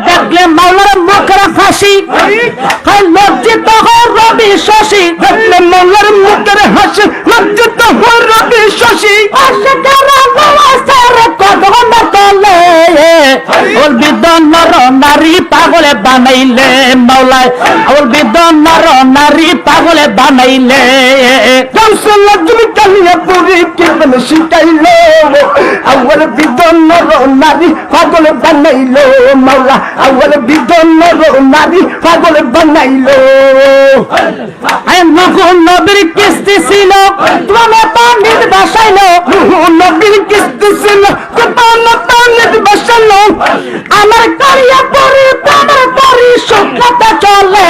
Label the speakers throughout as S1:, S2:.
S1: দেখলে মাওলার মুখের হাসি, লজ্জিত হয় রবি শশী, দেখলে মাওলার মুখের হাসি, লজ্জিত হয় রবি শশী। কদম তলে ওর বিদ্যন নর নারী পাগলে বানাইলে মাওলায়, ওর বিদ্যন নর নারী পাগলে বানাইলে। কালিয়াপুরি কেবল শিখাইলো, আমার বিদ্যন নর নারী পাগলে বানাইলো মাওলা, আমার বিদ্যন নর নারী পাগলে বানাইলো। নবীর কিস্তি ছিল তোমার পানির বাসাইলো, নবীর কিস্তি ছিল তোমার পানির বাসাইলো। আমার কালিয়াপুরি প্রাণের পরিশুদ্ধতা চলে,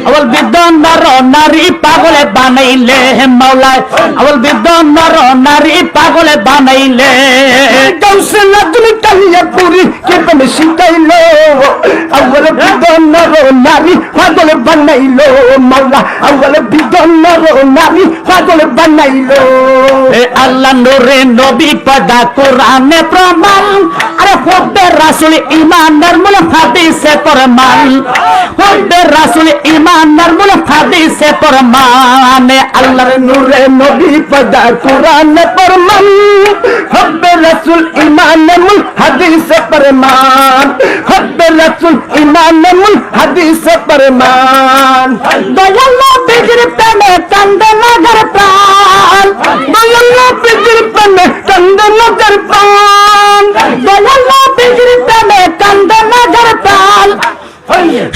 S1: আমার বিদ্যন নর নারী পাগলে বানাইলে মাওলায়, আমার বিদ্যন নর নারী পাগলে বানাইলে। গাউসুল্লাহ তুমি কালিয়াপুরি কেবল শিখাইলো, আমার বিদ্যন নর নারী পাগলে বানাইলো মাওলা, আমার বিদ্যন নর নারী পাগলে বানাইলো। আল্লাহ নূরে নবী পদা কোরআনে প্রমাণ, আরে হুব্বে রাসূল ঈমানের মূল হাদিসে প্রমাণ, হুব্বে রাসূল ঈমানের মূল হাদিসে প্রমাণ। আল্লাহর নূরে নবী পদা কোরআনে প্রমাণ, হুব্বে রাসূল ঈমানের মূল হাদিসে প্রমাণ, হুব্বে রাসূল ঈমানের মূল হাদিসে প্রমাণ। দয়াল নবীর প্রেমে কান্দে নগর প্রাণ, দয়াল নবীর প্রেমে কান্দে নগর প্রাণ, দয়াল নবীর প্রেমে কান্দে নগর প্রাণ।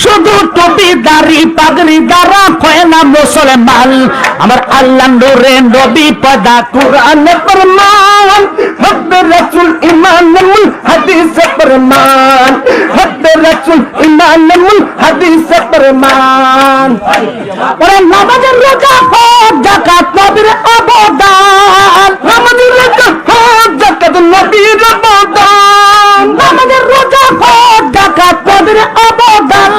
S1: শুধু টুপি দাড়ি পাগড়ি দ্বারা হয় না মুসলমান, আমার আল্লাহ নূরে নবী পদা কোরআনে প্রমাণ, হুব্বে রাসূল ঈমানের মূল হাদিসে প্রমাণ, হুব্বে রাসূল ঈমানের মূল হাদিসে প্রমাণ। ওরে নামাজের রোজা হজ যাকাত নবীর অবদান, নামাজের রোজা হজ যাকাত নবীর অবদান, নামাজের রোজা হজ যাকাত নবীর অবদান।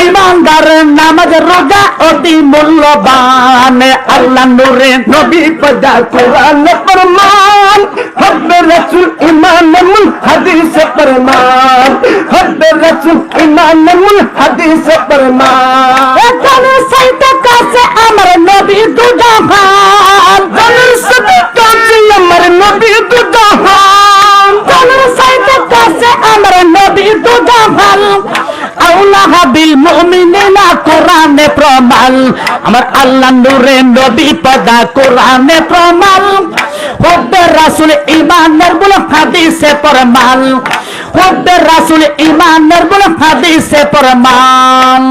S1: ইমানদার নামাজ রোজা অতি মূল্যবান, আল্লাহ নূরে নবী পদা কোরআনে প্রমাণ, হুব্বে রাসূল ঈমানের মূল হাদিসে প্রমাণ, হুব্বে রাসূল ঈমানের মূল হাদিসে প্রমাণ। এখানে সাইতে কাছে আমার নবী দুজাহান, জানের সাথে কাছে আমার নবী দুজাহান, জানের সাইতে কাছে আমার নবী দুজাহান। আউলা হাবিল মুমিনিনা কোরআনে প্রমাণ, আমার আল্লাহ নূরে নবী পদা কোরআনে প্রমাণ, হুব্বে রাসূল ঈমানের মূল হাদিসে প্রমাণ, হুব্বে রাসূল ঈমানের মূল হাদিসে প্রমাণ।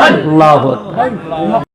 S1: আল্লাহু আকবার।